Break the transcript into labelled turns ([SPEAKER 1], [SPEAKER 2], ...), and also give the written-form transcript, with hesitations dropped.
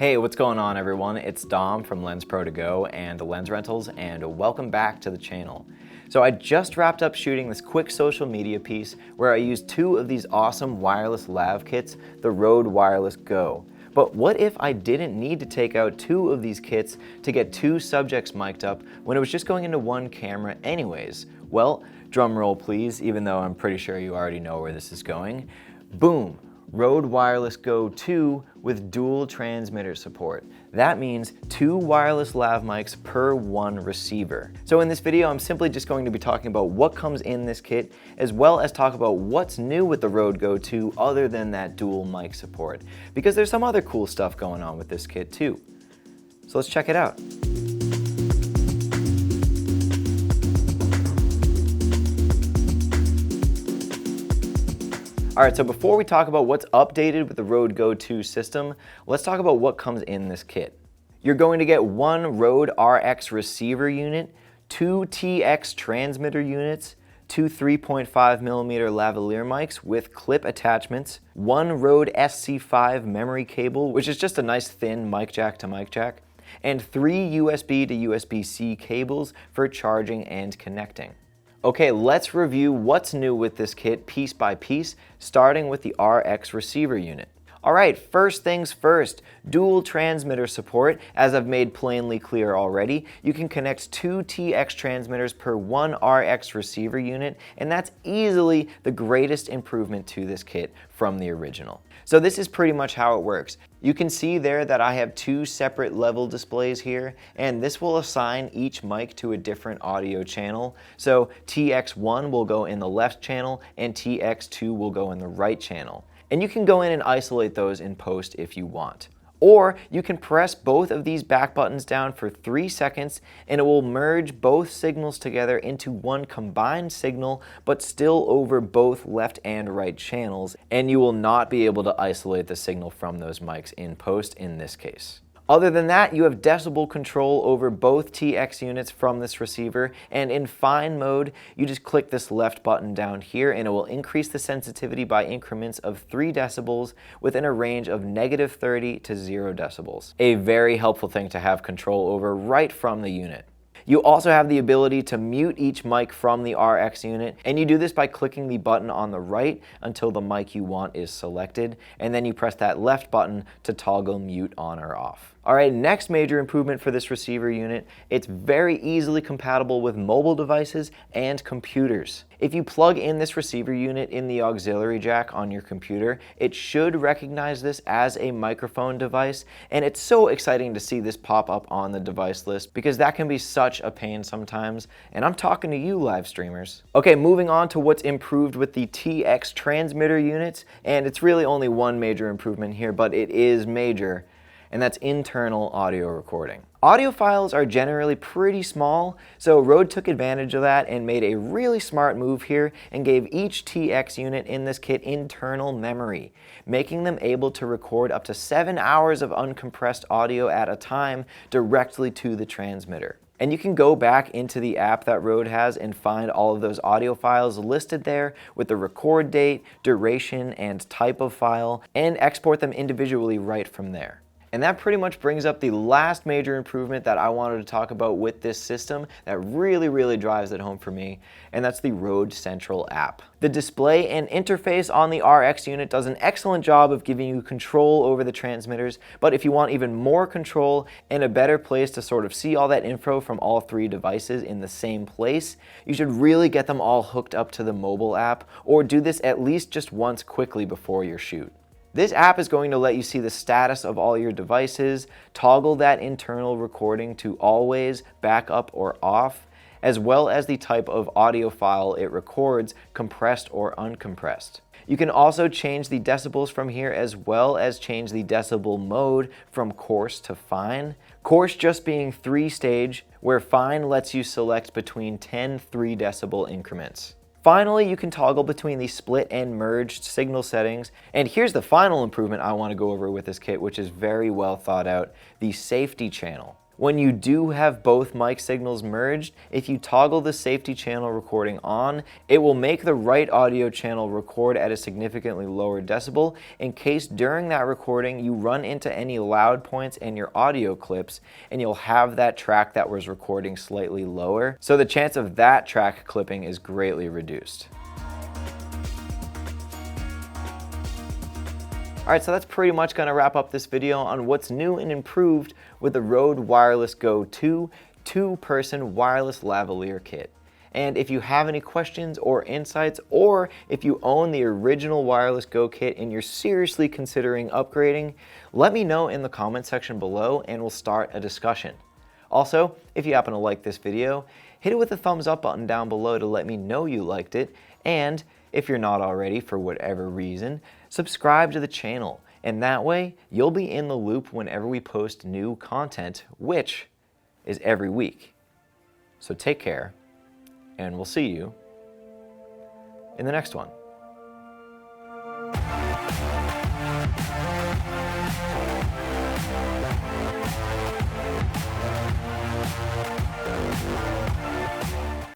[SPEAKER 1] Hey, what's going on everyone? It's Dom from Lensprotogo and Lens Rentals, and welcome back to the channel. So I just wrapped up shooting this quick social media piece where I used two of these awesome wireless lav kits, the Rode Wireless Go. But what if I didn't need to take out two of these kits to get two subjects mic'd up when it was just going into one camera anyways? Well, drum roll please, even though I'm pretty sure you already know where this is going. Boom! Rode Wireless Go 2 with dual transmitter support. That means two wireless lav mics per one receiver. So in this video, I'm simply just going to be talking about what comes in this kit, as well as talk about what's new with the Rode Go 2 other than that dual mic support. Because there's some other cool stuff going on with this kit too. So let's check it out. Alright, so before we talk about what's updated with the Rode Go 2 system, let's talk about what comes in this kit. You're going to get one Rode RX receiver unit, two TX transmitter units, two 3.5mm lavalier mics with clip attachments, one Rode SC5 memory cable, which is just a nice thin mic jack to mic jack, and three USB to USB-C cables for charging and connecting. Okay, let's review what's new with this kit piece by piece, starting with the RX receiver unit. Alright, first things first, dual transmitter support. As I've made plainly clear already, you can connect two TX transmitters per one RX receiver unit, and that's easily the greatest improvement to this kit from the original. So this is pretty much how it works. You can see there that I have two separate level displays here, and this will assign each mic to a different audio channel. So TX1 will go in the left channel and TX2 will go in the right channel. And you can go in and isolate those in post if you want. Or you can press both of these back buttons down for 3 seconds and it will merge both signals together into one combined signal, but still over both left and right channels, and you will not be able to isolate the signal from those mics in post in this case. Other than that, you have decibel control over both TX units from this receiver, and in fine mode, you just click this left button down here and it will increase the sensitivity by increments of 3 decibels within a range of -30 to 0 decibels. A very helpful thing to have control over right from the unit. You also have the ability to mute each mic from the RX unit, and you do this by clicking the button on the right until the mic you want is selected, and then you press that left button to toggle mute on or off. Alright, next major improvement for this receiver unit, it's very easily compatible with mobile devices and computers. If you plug in this receiver unit in the auxiliary jack on your computer, it should recognize this as a microphone device, and it's so exciting to see this pop up on the device list because that can be such a pain sometimes, and I'm talking to you live streamers. Okay, moving on to what's improved with the TX transmitter units, and it's really only one major improvement here, but it is major, and that's internal audio recording. Audio files are generally pretty small, so Rode took advantage of that and made a really smart move here and gave each TX unit in this kit internal memory, making them able to record up to 7 hours of uncompressed audio at a time directly to the transmitter. And you can go back into the app that Rode has and find all of those audio files listed there with the record date, duration, and type of file, and export them individually right from there. And that pretty much brings up the last major improvement that I wanted to talk about with this system that really drives it home for me, and that's the Rode Central app. The display and interface on the RX unit does an excellent job of giving you control over the transmitters, but if you want even more control and a better place to sort of see all that info from all 3 devices in the same place, you should really get them all hooked up to the mobile app, or do this at least just once quickly before your shoot. This app is going to let you see the status of all your devices, toggle that internal recording to always, backup, or off, as well as the type of audio file it records, compressed or uncompressed. You can also change the decibels from here, as well as change the decibel mode from coarse to fine. Coarse just being 3-stage, where fine lets you select between 10 3 decibel increments. Finally, you can toggle between the split and merged signal settings. And here's the final improvement I want to go over with this kit, which is very well thought out, the safety channel. When you do have both mic signals merged, if you toggle the safety channel recording on, it will make the right audio channel record at a significantly lower decibel in case during that recording you run into any loud points in your audio clips and you'll have that track that was recording slightly lower. So the chance of that track clipping is greatly reduced. Alright, so that's pretty much going to wrap up this video on what's new and improved with the Rode Wireless Go 2 two-person wireless lavalier kit. And if you have any questions or insights, or if you own the original Wireless Go kit and you're seriously considering upgrading, let me know in the comment section below and we'll start a discussion. Also, if you happen to like this video, hit it with the thumbs up button down below to let me know you liked it, and if you're not already for whatever reason, subscribe to the channel, and that way you'll be in the loop whenever we post new content, which is every week. So take care, and we'll see you in the next one.